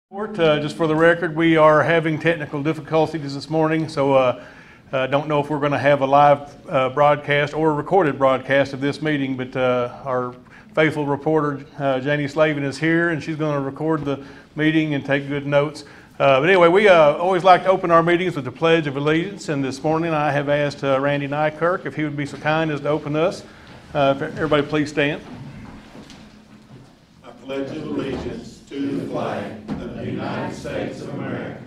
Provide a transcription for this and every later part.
Just for the record, we are having technical difficulties this morning, so don't know if we're going to have a live broadcast or a recorded broadcast of this meeting, but our faithful reporter, Janie Slavin, is here, and she's going to record the meeting and take good notes. But anyway, we always like to open our meetings with the Pledge of Allegiance, and this morning I have asked Randy Nykirk if he would be so kind as to open us. Everybody please stand. I pledge allegiance to the flag of the United States of America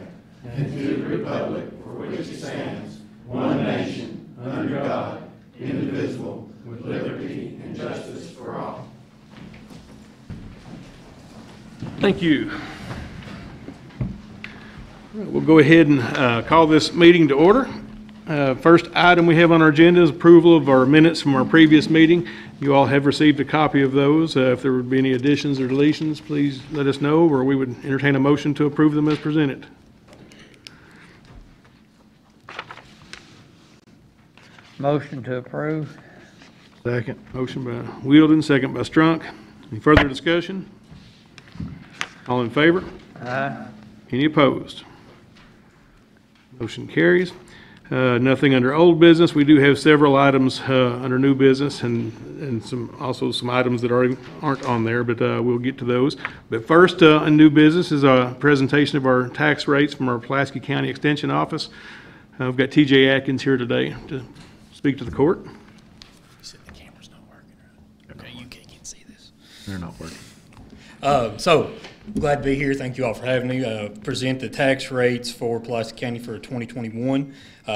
and to the republic for which it stands, one nation, under God, indivisible, with liberty and justice for all. Thank you. We'll go ahead and call this meeting to order. First item we have on our agenda is approval of our minutes from our previous meeting. You all have received a copy of those. If there would be any additions or deletions, please let us know, or we would entertain a motion to approve them as presented. Motion to approve. Second. Motion by Wielden, second by Strunk. Any further discussion? All in favor? Aye. Any opposed? Motion carries. Nothing under old business. We do have several items under new business and some items that aren't on there, but we'll get to those. But first, in new business is a presentation of our tax rates from our Pulaski County Extension Office. We've got T.J. Atkins here today to speak to the court. You said the camera's not working, right? Okay, you can't see this. They're not working. So, glad to be here. Thank you all for having me. Present the tax rates for Pulaski County for 2021.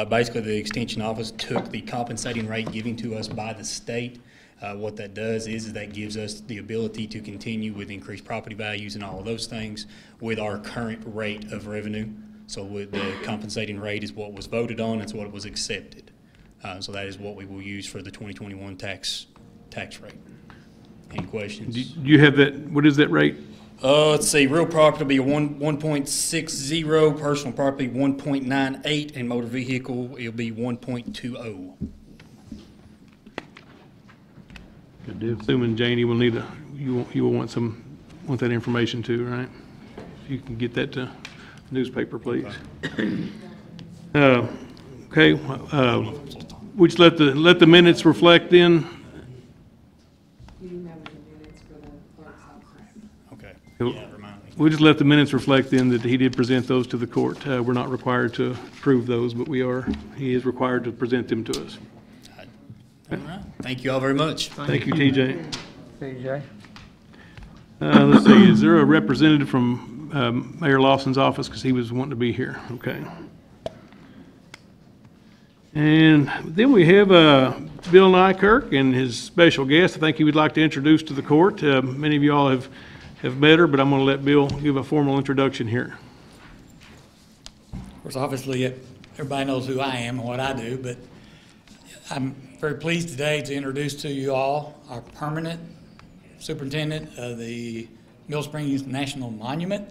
Basically, the Extension Office took the compensating rate given to us by the state. What that does is that gives us the ability to continue with increased property values and all of those things with our current rate of revenue. So with the compensating rate is what was voted on, it's what was accepted. So that is what we will use for the 2021 tax rate. Any questions? Do you have that? What is that rate? Let's see. Real property will be a 1.60, personal property 1.98, and motor vehicle it'll be 1.20. Good deal. Assuming Janie will need you will want that information too, right? If you can get that to newspaper, please. Okay. We just let the minutes reflect then. We'll just let the minutes reflect then that he did present those to the court. We're not required to approve those, but he is required to present them to us. All right. Thank you all very much. Thank you, TJ. TJ. Let's see, is there a representative from Mayor Lawson's office, because he was wanting to be here? Okay. And then we have Bill Nykirk and his special guest. I think he would like to introduce to the court. Many of you all have met her, but I'm going to let Bill give a formal introduction here. Of course, obviously, everybody knows who I am and what I do, but I'm very pleased today to introduce to you all our permanent superintendent of the Mill Springs National Monument.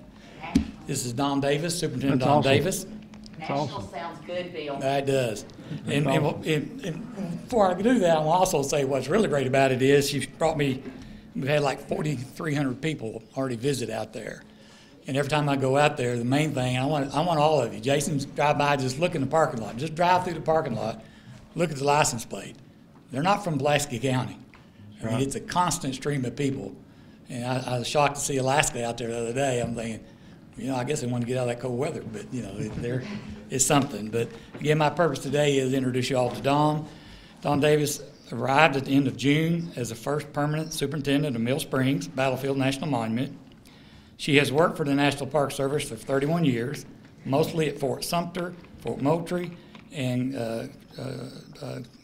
This is Don Davis, Superintendent Don Davis. National sounds good, Bill. That does. And before I do that, I'll also say what's really great about it is she brought me. We've had like 4,300 people already visit out there. And every time I go out there, the main thing, I want all of you. Jason's drive by, just look in the parking lot. Just drive through the parking lot, look at the license plate. They're not from Pulaski County. I mean, it's a constant stream of people. And I was shocked to see Alaska out there the other day. I'm thinking, I guess they want to get out of that cold weather, but, there is something. But again, my purpose today is to introduce you all to Dawn. Dawn Davis arrived at the end of June as the first permanent superintendent of Mill Springs Battlefield National Monument. She has worked for the National Park Service for 31 years, mostly at Fort Sumter, Fort Moultrie, and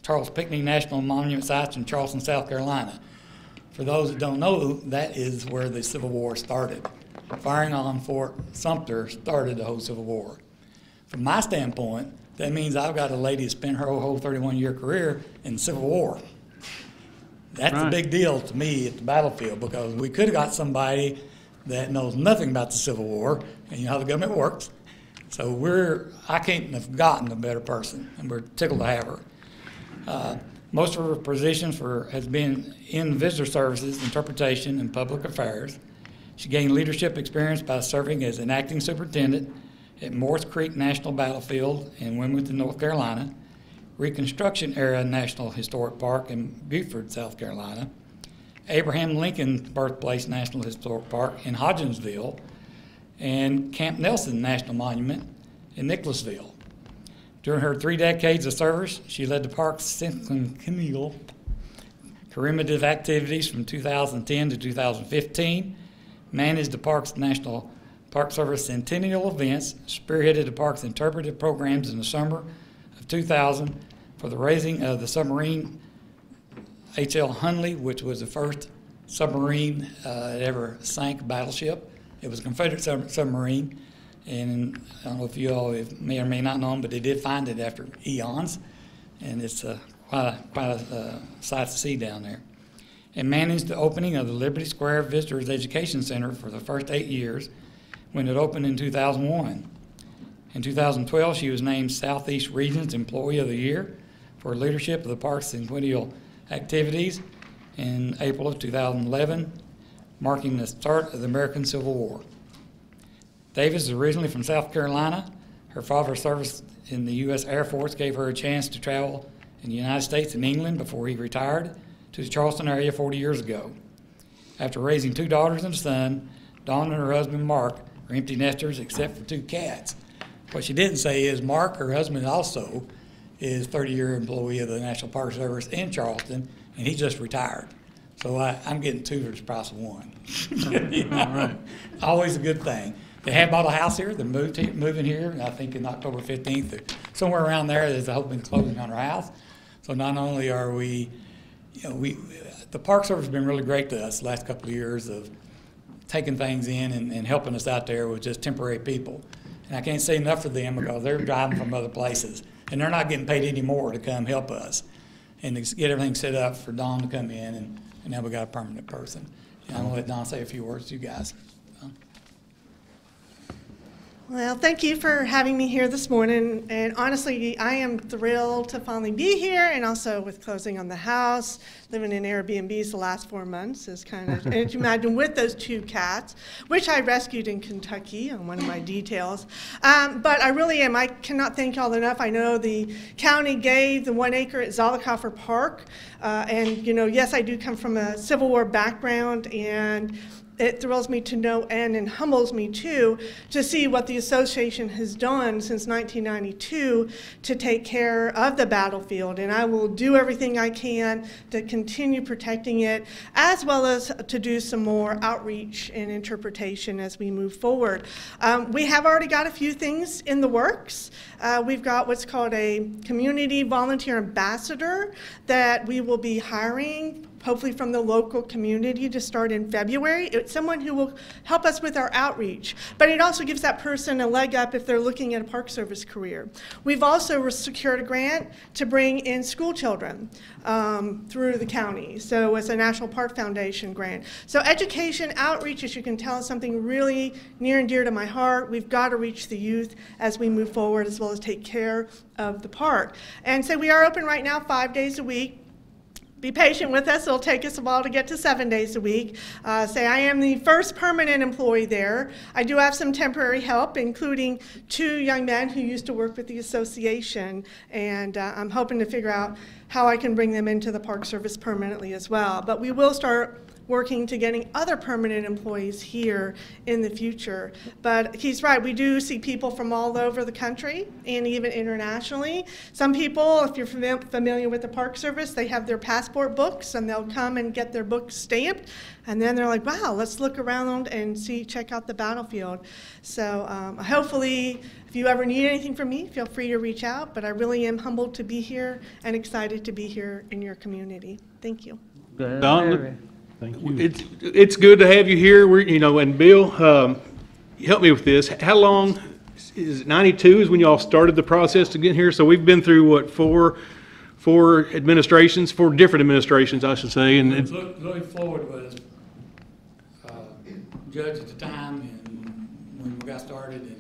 Charles Pinckney National Monument sites in Charleston, South Carolina. For those that don't know, that is where the Civil War started. Firing on Fort Sumter started the whole Civil War. From my standpoint, that means I've got a lady that spent her whole 31-year career in the Civil War. That's a big deal to me at the battlefield, because we could have got somebody that knows nothing about the Civil War, and you know how the government works. So I can't have gotten a better person, and we're tickled to have her. Most of her positions has been in visitor services, interpretation, and public affairs. She gained leadership experience by serving as an acting superintendent at Morris Creek National Battlefield in Wilmington, North Carolina, Reconstruction Era National Historic Park in Beaufort, South Carolina, Abraham Lincoln Birthplace National Historic Park in Hodgensville, and Camp Nelson National Monument in Nicholasville. During her 3 decades of service, she led the park's centennial commemorative activities from 2010 to 2015, managed the park's National Park Service centennial events, spearheaded the park's interpretive programs in the summer of 2000 for the raising of the submarine H.L. Hunley, which was the first submarine that ever sank a battleship. It was a Confederate submarine, and I don't know if you all may or may not know, but they did find it after eons, and it's quite a sight to see down there. And managed the opening of the Liberty Square Visitors Education Center for the first 8 years when it opened in 2001. In 2012, she was named Southeast Region's Employee of the Year for leadership of the park's centennial activities in April of 2011, marking the start of the American Civil War. Davis is originally from South Carolina. Her father's service in the U.S. Air Force gave her a chance to travel in the United States and England before he retired to the Charleston area 40 years ago. After raising 2 daughters and a son, Dawn and her husband Mark are empty nesters except for 2 cats. What she didn't say is Mark, her husband, also is 30-year employee of the National Park Service in Charleston, and he just retired. So I'm getting 2 for the price of 1. You know? All right. Always a good thing. They have bought a house here. They're moving here, I think in October 15th. Or somewhere around there, there's a hoping closing on our house. So not only are we, the Park Service has been really great to us the last couple of years of taking things in and helping us out there with just temporary people. And I can't say enough for them because they're driving from other places. And they're not getting paid any more to come help us and to get everything set up for Dawn to come in, and now we got a permanent person. And I'm going to let Dawn say a few words to you guys. Well, thank you for having me here this morning, and honestly, I am thrilled to finally be here, and also with closing on the house, living in Airbnbs the last 4 months is kind of, and you imagine with those 2 cats, which I rescued in Kentucky on one of my details, but I really am, I cannot thank y'all enough. I know the county gave the 1 acre at Zollicoffer Park, and yes, I do come from a Civil War background, and it thrills me to know and humbles me too to see what the association has done since 1992 to take care of the battlefield, and I will do everything I can to continue protecting it, as well as to do some more outreach and interpretation as we move forward. We have already got a few things in the works. We've got what's called a community volunteer ambassador that we will be hiring, hopefully from the local community, to start in February. It's someone who will help us with our outreach, but it also gives that person a leg up if they're looking at a Park Service career. We've also secured a grant to bring in school children through the county. So it's a National Park Foundation grant. So education, outreach, as you can tell, is something really near and dear to my heart. We've got to reach the youth as we move forward, as well as take care of the park. And so we are open right now 5 days a week. Be patient with us. It'll take us a while to get to 7 days a week. I am the first permanent employee there. I do have some temporary help, including 2 young men who used to work with the association, and I'm hoping to figure out how I can bring them into the Park Service permanently as well. But we will start working to getting other permanent employees here in the future. But he's right, we do see people from all over the country and even internationally. Some people, if you're familiar with the Park Service, they have their passport books and they'll come and get their books stamped, and then they're like, wow, let's look around and check out the battlefield. So hopefully, if you ever need anything from me, feel free to reach out, but I really am humbled to be here and excited to be here in your community. Thank you. Good. Don, thank you. It's good to have you here. And Bill, help me with this. How long is it? 92 is when y'all started the process to get here. So we've been through what, four administrations, 4 different administrations, I should say. And Louis Floyd was judge at the time, and when we got started,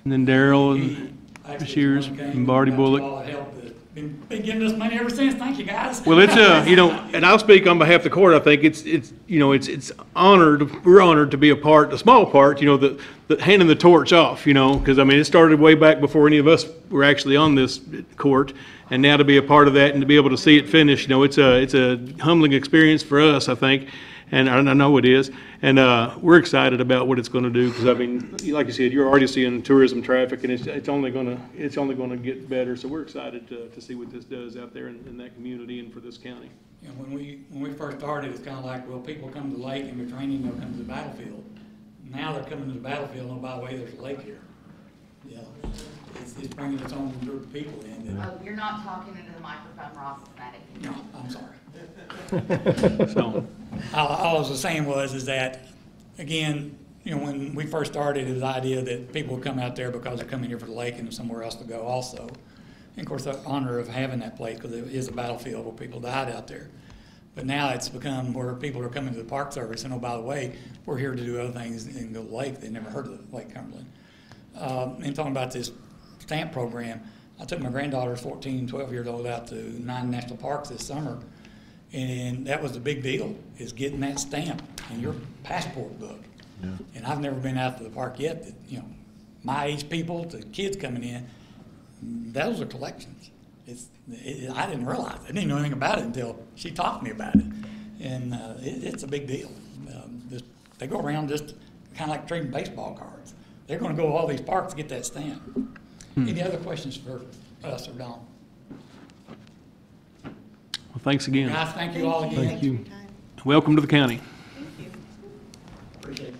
then Darrell and Shears and Barty Bullock. All helped been giving us money ever since. Thank you, guys. Well, it's and I'll speak on behalf of the court. I think it's honored. We're honored to be a small part. The handing the torch off. Because I mean, it started way back before any of us were actually on this court, and now to be a part of that and to be able to see it finish, it's a humbling experience for us, I think, and I know it is. And we're excited about what it's going to do, because I mean, like you said, you're already seeing tourism traffic, and it's only going to get better. So we're excited to see what this does out there in that community and for this county. When we first started, it's kind of like, well, people come to the lake and they're training, they'll come to the battlefield. Now they're coming to the battlefield, and by the way, there's a lake here. It's bringing its own group of people in. Oh, you're not talking into the microphone, Ross, is that it? No, I'm sorry. So. All I was saying is that, again, when we first started, it was the idea that people would come out there because they're coming here for the lake and there's somewhere else to go also. And of course, the honor of having that place, because it is a battlefield where people died out there. But now it's become where people are coming to the Park Service, and oh, by the way, we're here to do other things and go to the lake. They never heard of Lake Cumberland. And talking about this stamp program, I took my granddaughter, 14, 12 years old, out to 9 national parks this summer. And that was the big deal, is getting that stamp in your passport book. Yeah. And I've never been out to the park yet. My age people, the kids coming in, those are collections. I didn't realize. I didn't know anything about it until she talked to me about it. And it's a big deal. They go around just kind of like trading baseball cards. They're going to go to all these parks to get that stamp. Any other questions for us or Don? Well, thanks again. Guys, thank you all again. Thank you. Welcome to the county. Thank you. Appreciate it.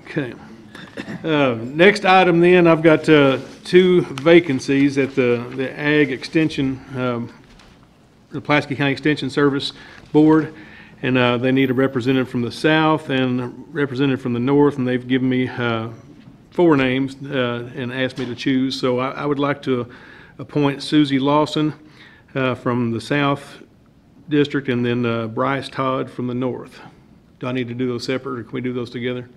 Okay. Next item then, I've got 2 vacancies at the Ag Extension, the Pulaski County Extension Service Board, and they need a representative from the south and a representative from the north, and they've given me 4 names and asked me to choose. So I would like to appoint Susie Lawson from the South District, and then Bryce Todd from the North. Do I need to do those separate, or can we do those together?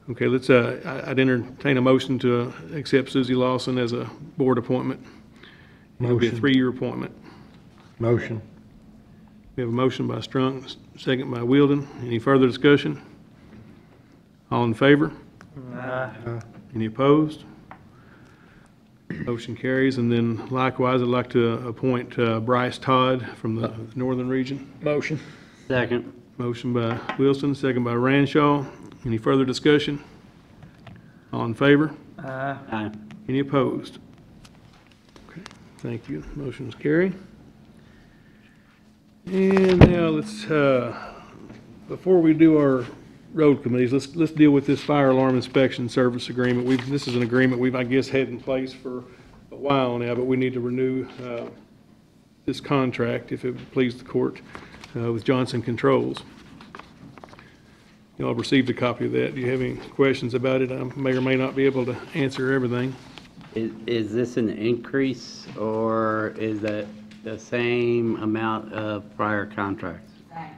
Okay, let's. I'd entertain a motion to accept Susie Lawson as a board appointment. It'll be a 3-year appointment. Motion. We have a motion by Strunk, second by Wielden. Any further discussion? All in favor? Aye. Any opposed? Motion carries. And then likewise, I'd like to appoint Bryce Todd from the northern region. Motion. Second. Motion by Wilson, second by Ranshaw. Any further discussion? All in favor? Aye. Aye. Any opposed? Okay, thank you. Motion's carried. And now let's, before we do our road committees, let's deal with this fire alarm inspection service agreement. This is an agreement we've, I guess, had in place for a while now, but we need to renew this contract, if it would please the court, with Johnson Controls. You all received a copy of that. Do you have any questions about it? I may or may not be able to answer everything. Is this an increase, or is that the same amount of prior contracts? Same.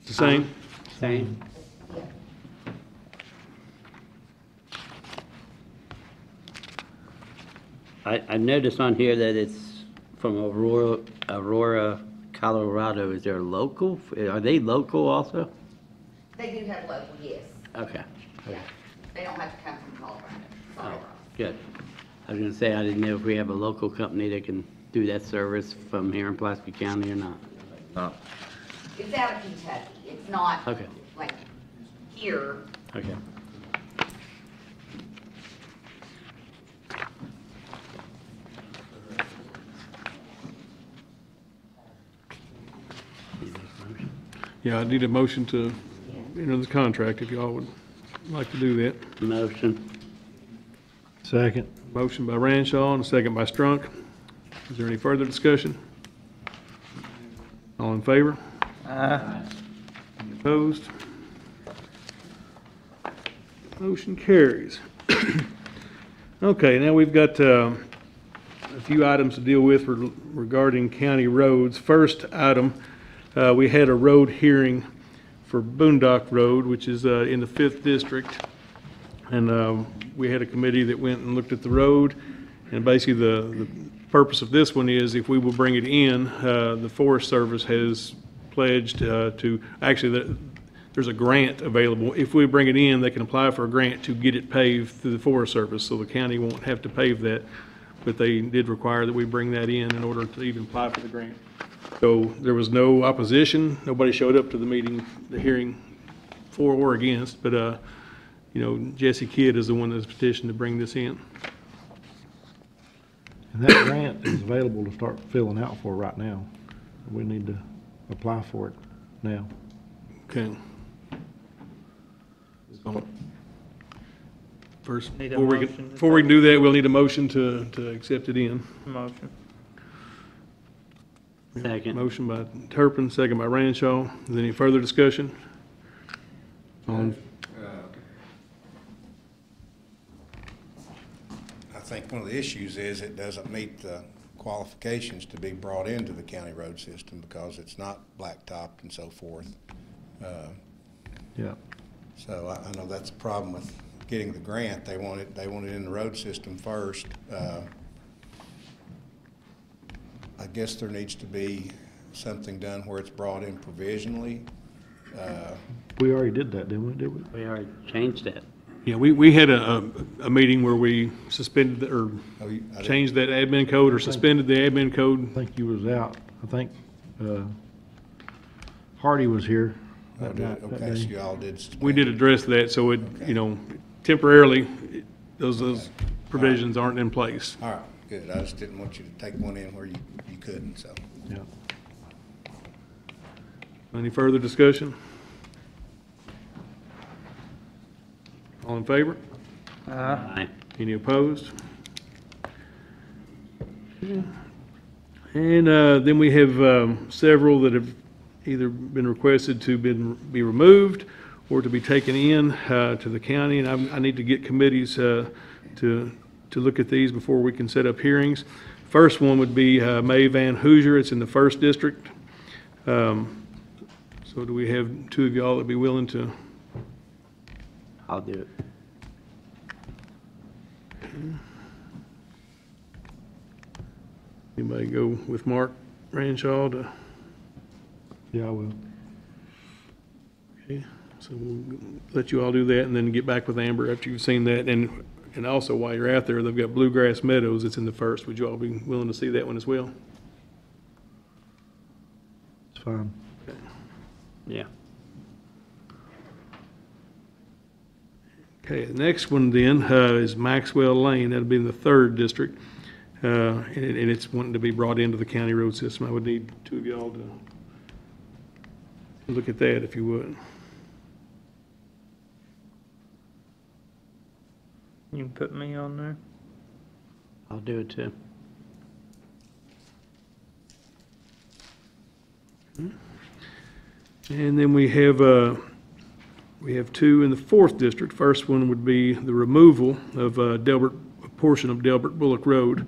It's the same? Same? I noticed on here that it's from Aurora, Colorado. Is there local? Are they local also? They do have local, yes. Okay. Yeah. They don't have to come from Colorado. Sorry, Oh, Ross. good. I was gonna say, I didn't know if we have a local company that can do that service from here in Pulaski County or not. Oh, It's out of Kentucky. It's not okay, like here. okay. Yeah, I need a motion to enter the contract, if y'all would like to do that. Motion. Second. Motion by Ranshaw and a second by Strunk. Is there any further discussion? All in favor? Aye. Any opposed? Motion carries. Okay, now we've got a few items to deal with regarding county roads. First item, we had a road hearing for Boondock Road, which is in the 5th District. and we had a committee that went and looked at the road. And basically, the purpose of this one is if we will bring it in, the Forest Service has pledged to, actually, there's a grant available. If we bring it in, they can apply for a grant to get it paved through the Forest Service, so the county won't have to pave that. But they did require that we bring that in order to even apply for the grant. So there was no opposition. Nobody showed up to the meeting, the hearing, for or against. But, you know, Jesse Kidd is the one that's petitioned to bring this in. And that grant is available to start filling out for right now. We need to apply for it now. Okay. First, Need a before we motion can, to before we can do that, we'll need a motion to accept it in. Motion. Second. Motion by Turpin, second by Ranshaw. Is there any further discussion? On, I think one of the issues is it doesn't meet the qualifications to be brought into the county road system because it's not blacktopped and so forth. Yeah. So I know that's a problem with getting the grant. They want it in the road system first. I guess there needs to be something done where it's brought in provisionally. We already did that, didn't we? We already changed that. yeah, we had a meeting where we suspended, or I didn't- changed that admin code or suspended the admin code. I think you was out. I think Hardy was here that did- night, that Okay, so day. y'all did suspend. We did address that, so it, you know, temporarily, those provisions aren't in place. All right, good. I just didn't want you to take one in where you couldn't, so. Yeah. Any further discussion? All in favor? Aye. Any opposed? And then we have several that have either been requested to be removed or to be taken in to the county, and I need to get committees to look at these before we can set up hearings. First one would be May Van Hoosier. It's in the 1st District. So do we have two of y'all that'd be willing to? I'll do it. Anybody go with Mark Ranshaw to? Yeah, I will. Okay, so we'll let you all do that and then get back with Amber after you've seen that. And also while you're out there, they've got Bluegrass Meadows. It's in the 1st. Would you all be willing to see that one as well? It's fine. Yeah. Okay, the next one then is Maxwell Lane. That'll be in the 3rd District. And it's wanting to be brought into the county road system. I would need two of y'all to look at that if you would. You can put me on there. I'll do it too. And then we have two in the 4th District. First one would be the removal of Delbert, a portion of Delbert Bullock Road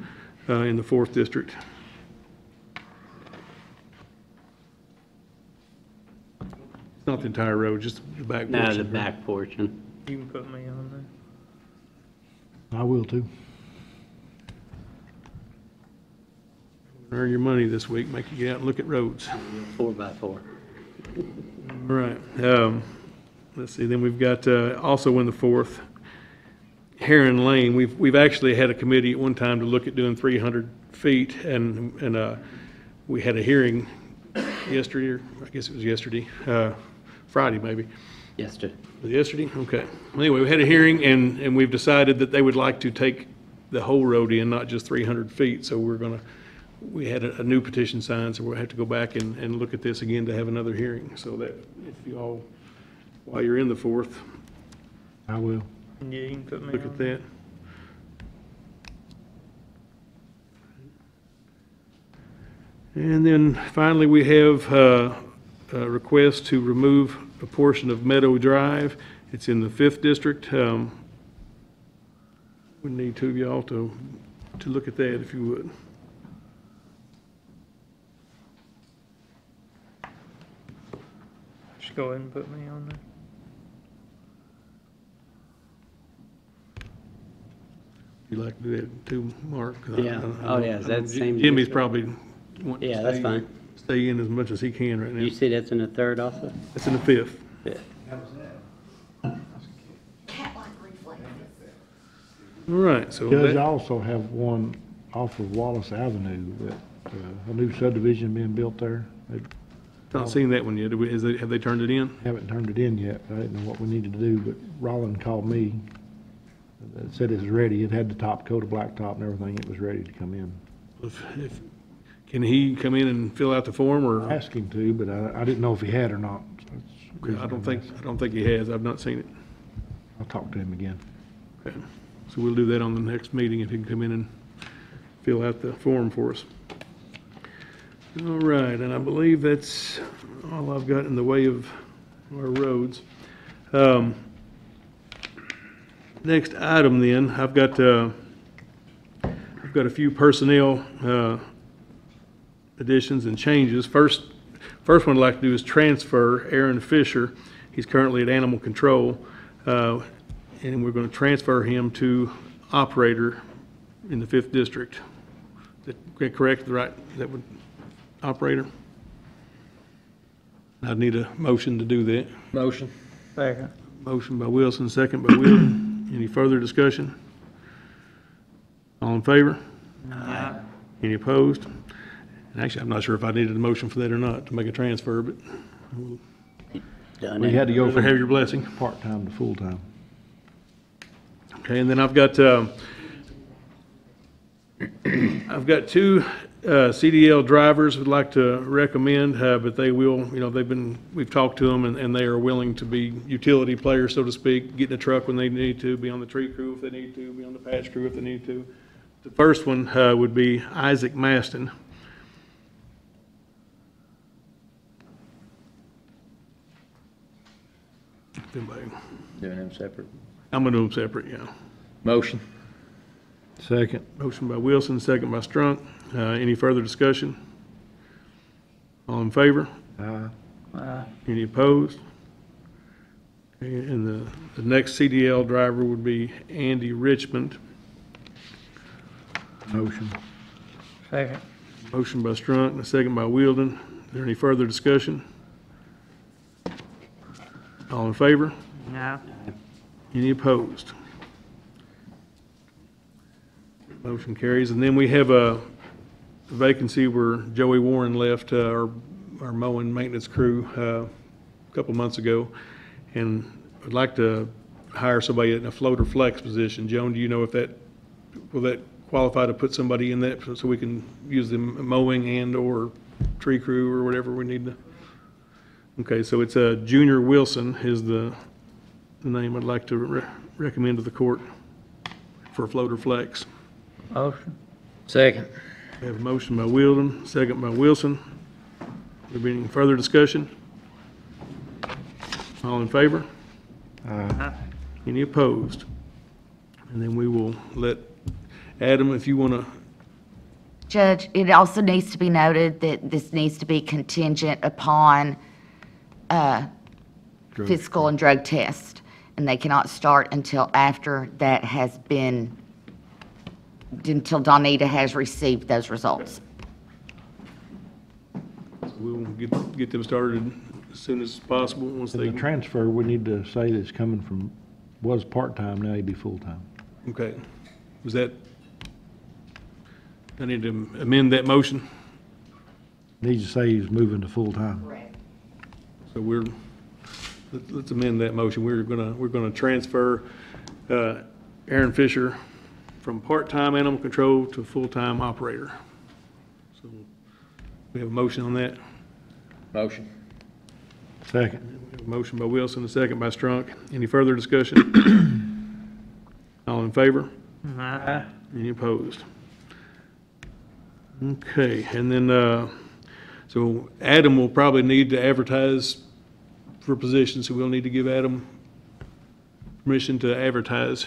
in the 4th District. It's not the entire road, just the back portion. No, the back portion. You can put me on there. I will too. Earn your money this week, make you get out and look at roads. 4x4. All right. Let's see, then we've got also in the 4th, Heron Lane. We've actually had a committee at one time to look at doing 300 feet, and we had a hearing yesterday, or I guess it was yesterday, Friday maybe. Yesterday. Was it yesterday? Okay. Anyway, we had a hearing, and we've decided that they would like to take the whole road in, not just 300 feet. So we had a new petition signed, so we'll have to go back and look at this again to have another hearing. So that if you all, while you're in the 4th, I will. Yeah, you can put me look on at there. that. And then finally, we have a request to remove a portion of Meadow Drive. It's in the 5th District. We need two of y'all to look at that if you would. Just go ahead and put me on there. like to do that too, Mark. Yeah. Oh, yeah, is that the same? Jimmy's probably wanting Yeah, to that's fine. stay in as much as he can right now. You say that's in the third also? It's in the 5th. Yeah. Cat-like reflexes. All right, so Judge, I that, also have one off of Wallace Avenue, that, a new subdivision being built there. They not seen that one yet. Have they turned it in? haven't turned it in yet. I didn't know what we needed to do, but Roland called me. Said it was ready. It had the top coat of blacktop and everything. It was ready to come in. Can he come in and fill out the form, or? I asked him to, but I didn't know if he had or not. So that's the reason I don't I'm think, he has. I've not seen it. I'll talk to him again. Okay. So we'll do that on the next meeting, if he can come in and fill out the form for us. All right, and I believe that's all I've got in the way of our roads. Next item then, I've got a few personnel additions and changes. First one I'd like to do is transfer Aaron Fisher. He's currently at Animal Control, and we're going to transfer him to operator in the 5th District. Is that correct? Right? That would operator? I'd need a motion to do that. Motion. Second. Motion by Wilson, second by Wheeler. Any further discussion? All in favor? Aye. Any opposed? And actually, I'm not sure if I needed a motion for that or not to make a transfer, but Done We it. had to go I'll have from your blessing. part-time to full-time. Okay, and then I've got two CDL drivers would like to recommend, but they will, we've talked to them, and they are willing to be utility players, so to speak, get in a truck when they need to, be on the tree crew if they need to, be on the patch crew if they need to. The first one would be Isaac Maston. If anybody- Doing them separate. I'm gonna do them separate, yeah. Motion. Second. Motion by Wilson, second by Strunk. Any further discussion? All in favor? Aye. Any opposed? Okay, and the next CDL driver would be Andy Richmond. Motion. Second. Motion by Strunk, and a second by Wielden. Is there any further discussion? All in favor? Aye. Any opposed? Motion carries. And then we have a vacancy where Joey Warren left our mowing maintenance crew a couple months ago. And I'd like to hire somebody in a floater flex position. Joan, do you know if will that qualify to put somebody in that so we can use the mowing and/or tree crew or whatever we need to? Okay, so it's Junior Wilson is the name I'd like to recommend to the court for floater flex. Motion. Second. We have a motion by Wielden, second by Wilson. There be any further discussion? All in favor? Aye. Any opposed? And then we will let Adam, if you want to, Judge, it also needs to be noted that this needs to be contingent upon fiscal and drug test, and they cannot start until after that has been, until Donita has received those results. we will get them started as soon as possible, once And they, the transfer, we need to say that it's coming from, was part-time, now he'd be full-time. okay. Was that, I need to amend that motion? Needs to say he's moving to full-time. Correct. So let's amend that motion. We're gonna transfer Aaron Fisher from part-time animal control to full-time operator. So we have a motion on that. Motion. Second. We have a motion by Wilson, a second by Strunk. Any further discussion? All in favor? Aye. Any opposed? Okay, and then, so Adam will probably need to advertise for positions, so we'll need to give Adam permission to advertise.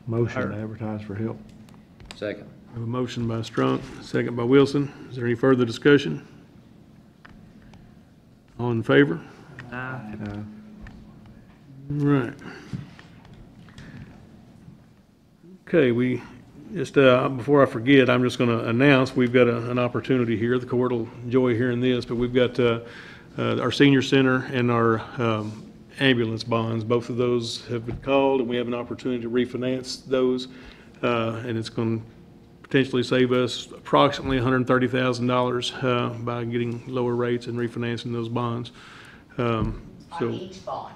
Motion to advertise for help. Second. We have a motion by Strunk, second by Wilson. Is there any further discussion? All in favor? Aye. Right. Okay, we just, before I forget, I'm just gonna announce, we've got an opportunity here. The court will enjoy hearing this, but we've got, our senior center and our, ambulance bonds. Both of those have been called, and we have an opportunity to refinance those. And it's gonna potentially save us approximately $130,000, by getting lower rates and refinancing those bonds. On So, each bond,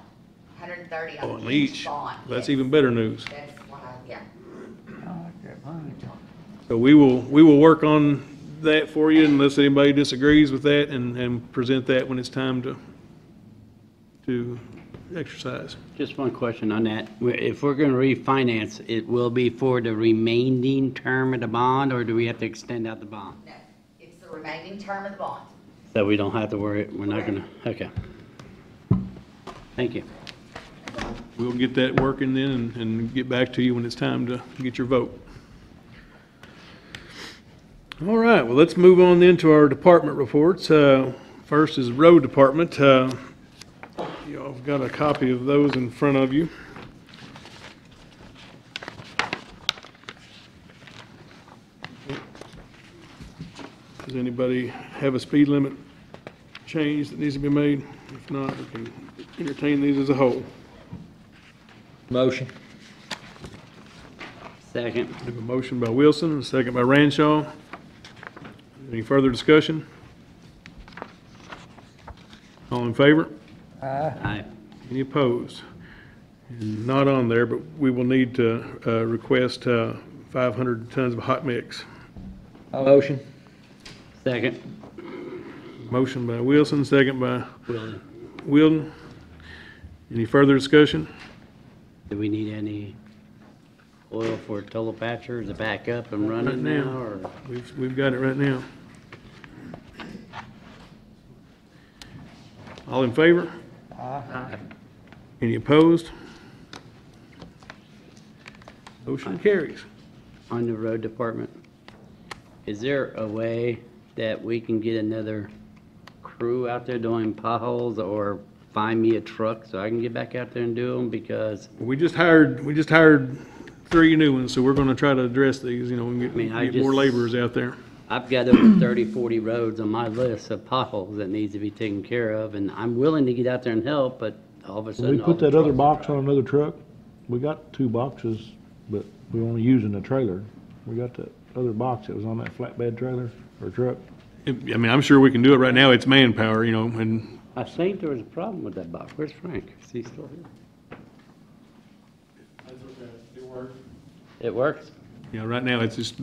130 on on each, each bond. that's yes. even better news. That's why, yeah. So we will work on that for you unless anybody disagrees with that, and present that when it's time to exercise. Just one question on that. If we're going to refinance, it will be for the remaining term of the bond, or do we have to extend out the bond? No, it's the remaining term of the bond. So we don't have to worry, we're not going to, okay. Thank you. We'll get that working then and get back to you when it's time to get your vote. All right, well, let's move on then to our department reports. First is Road Department. Y'all have got a copy of those in front of you. Does anybody have a speed limit change that needs to be made? If not, we can entertain these as a whole. Motion. Second. We have a motion by Wilson and a second by Ranshaw. Any further discussion? All in favor? Aye. Any opposed? And not on there, but we will need to request 500 tons of hot mix. Motion. Second. Motion by Wilson, second by Wilden. Wilden. Any further discussion? Do we need any oil for total patcher to back up and run Right it now. now, or? We've got it right now. All in favor? Aye. Any opposed? Motion carries. On the road department, is there a way that we can get another crew out there doing potholes, or find me a truck so I can get back out there and do them? Because We just hired 3 new ones, so we're gonna try to address these, you know, and I mean, I get more just- laborers out there. I've got over 30, 40 roads on my list of potholes that needs to be taken care of, and I'm willing to get out there and help, but all of a Can sudden. we all put the that other trucks- box on another truck? We got 2 boxes, but we're only using the trailer. We got that other box that was on that flatbed trailer or truck. I mean, I'm sure we can do it right now. It's manpower, you know, and I think there was a problem with that box. Where's Frank? Is he still here? It works? you know, right now it's just,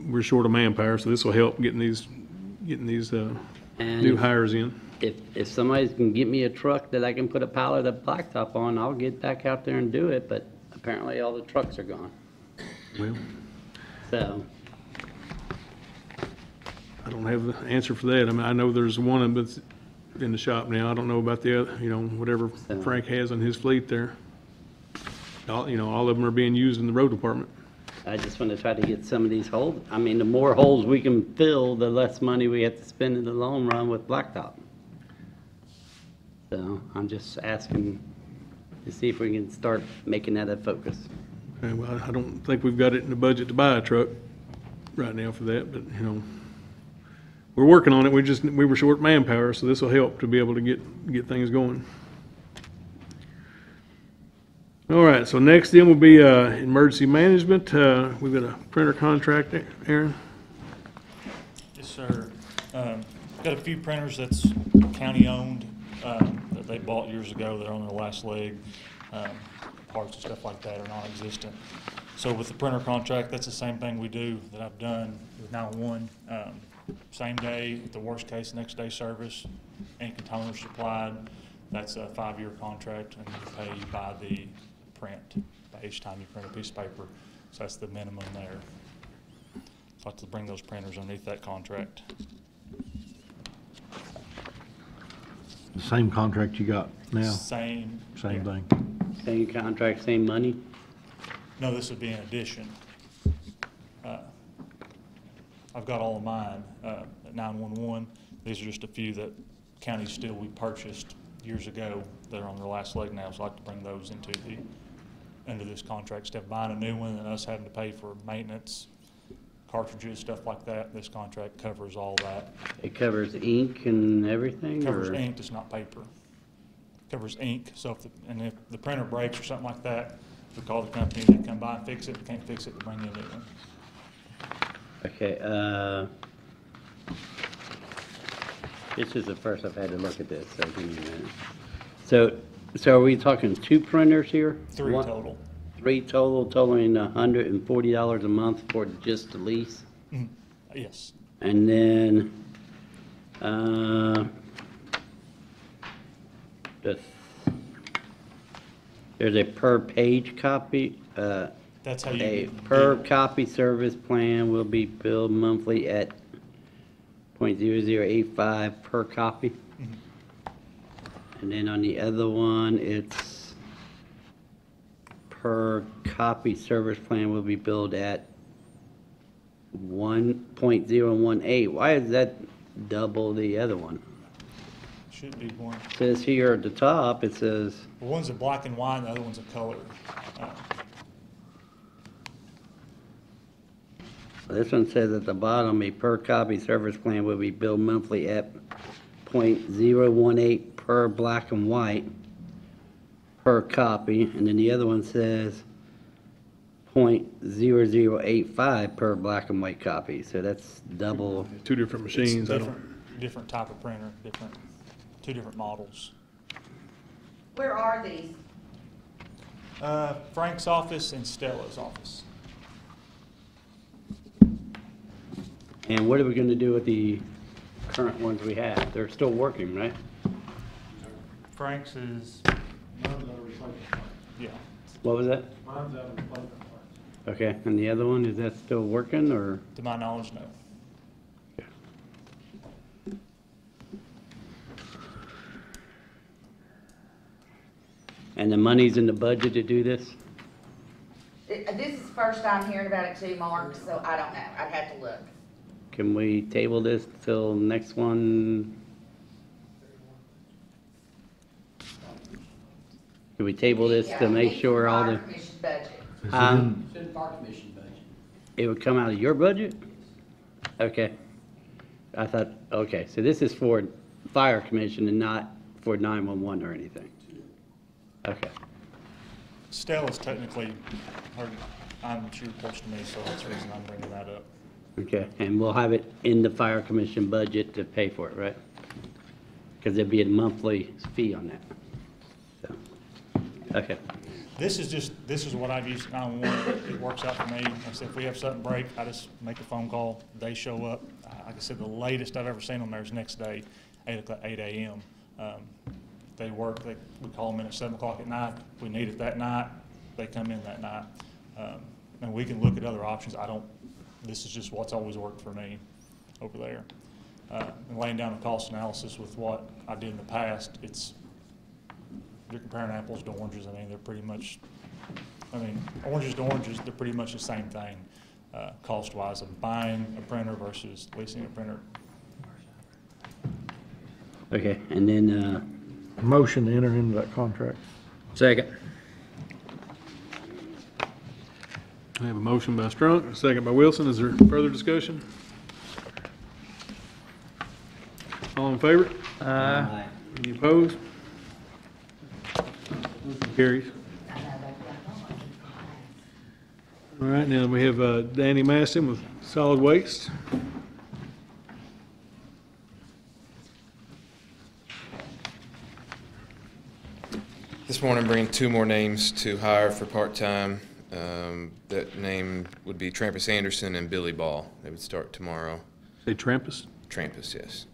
we're short of manpower, so this will help getting these And new hires in. if somebody can get me a truck that I can put a pallet of blacktop on, I'll get back out there and do it, but apparently all the trucks are gone. Well, So, I don't have the answer for that. I mean, I know there's one of them that's in the shop now. I don't know about the other, you know, whatever Frank has on his fleet there. All, you know, all of them are being used in the road department. I just want to try to get some of these holes. I mean, the more holes we can fill, the less money we have to spend in the long run with blacktop. So I'm just asking to see if we can start making that a focus. Okay, well, I don't think we've got it in the budget to buy a truck right now for that, but, you know, we're working on it. We were short manpower, so this will help to be able to get things going. All right, so next then will be emergency management. We've got a printer contract, Aaron. Yes, sir. Got a few printers that's county-owned, that they bought years ago. They're on their last leg. Parts and stuff like that are non-existent. So with the printer contract, that's the same thing we do that I've done with 911. Same day, the worst case, next day service, any containers supplied. That's a 5-year contract, and you pay by the print, by each time you print a piece of paper. So that's the minimum there. So I have to bring those printers underneath that contract. The same contract you got now, Same. same yeah. thing. Same contract, same money? No, this would be in addition. I've got all of mine at 911. These are just a few that counties still we purchased years ago that are on their last leg now, so I'd like to bring those into the into this contract. Instead of buying a new one and us having to pay for maintenance, cartridges, stuff like that, this contract covers all that. It covers ink and everything? Covers or- ink, it's not paper. Covers ink, so if the printer breaks or something like that, we call the company, they come by and fix it. If they can't fix it, they bring you a new one. Okay, this is the first I've had to look at this, so give me a minute. So are we talking 2 printers here? 3 One- total. 3 total, totaling $140 a month for just the lease? Yes. And then, there's a per page copy, That's how you. a get per billed. copy service plan will be billed monthly at .0085 per copy. And then on the other one, it's per copy service plan will be billed at 1.018. Why is that double the other one? Should be one. Says here at the top, it says, One's a black and white, and the other one's a color. this one says at the bottom, a per copy service plan will be billed monthly at .018 per black and white per copy. And then the other one says .0085 per black and white copy. So that's double. 2 different It's machines. I different type of printer, 2 different models. Where are these? Frank's office and Stella's office. And what are we going to do with the current ones we have? They're still working, right? Frank's is, yeah. What was that? Mine's out of replacement parts. Okay, and the other one, is that still working or? To my knowledge, no. And the money's in the budget to do this? This is the first time hearing about it too, Mark, so I don't know. I'd have to look. Can we table this till next one? Can we table this Yeah, to make it's sure all Fire the, Commission budget. It's in the Park Commission budget. it would come out of your budget? Okay. I thought, okay, so this is for fire commission and not for 911 or anything? Okay. Stella's technically, she reports to me, so that's the reason I'm bringing that up. Okay, and we'll have it in the fire commission budget to pay for it, right? Because there'd be a monthly fee on that. So, okay. This is what I've used 911. It works out for me. Like I said, if we have something break, I just make a phone call. They show up. Like I said, the latest I've ever seen them there is next day, 8 a.m. They work. We call them in at 7 o'clock at night. If we need it that night, they come in that night. And we can look at other options. This is just what's always worked for me over there. And laying down a cost analysis with what I did in the past, you're comparing apples to oranges. I mean, they're pretty much, oranges to oranges, they're pretty much the same thing, cost-wise of buying a printer versus leasing a printer. Okay, and then, Motion to enter into that contract. Second. I have a motion by Strunk, a second by Wilson. Is there further discussion? All in favor? Any opposed? Motion carries. All right, now we have Danny Maston with Solid Waste. This morning, I'm bringing 2 more names to hire for part-time. That name would be Trampus Anderson and Billy Ball. They would start tomorrow. Say Trampus. Trampus, yes.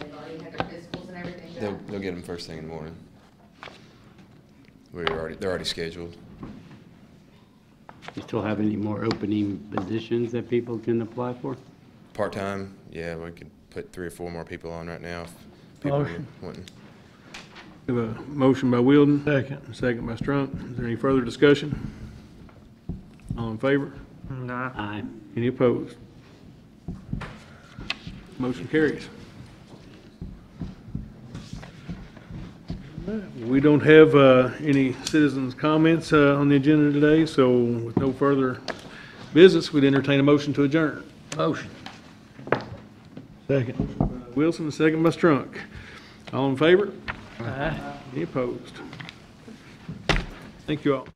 They've already had their fiscals and everything done. They'll get them first thing in the morning. They're already scheduled. you still have any more opening positions that people can apply for? Part-time, yeah, we could put 3 or 4 more people on right now if people Motion. wouldn't. We have a motion by Wilden. Second. Second by Strunk. Is there any further discussion? All in favor? Aye. Any opposed? Motion carries. We don't have any citizens' comments on the agenda today, so with no further business, we'd entertain a motion to adjourn. Motion. Second. Wilson, second by Strunk. All in favor? Any opposed? Thank you all.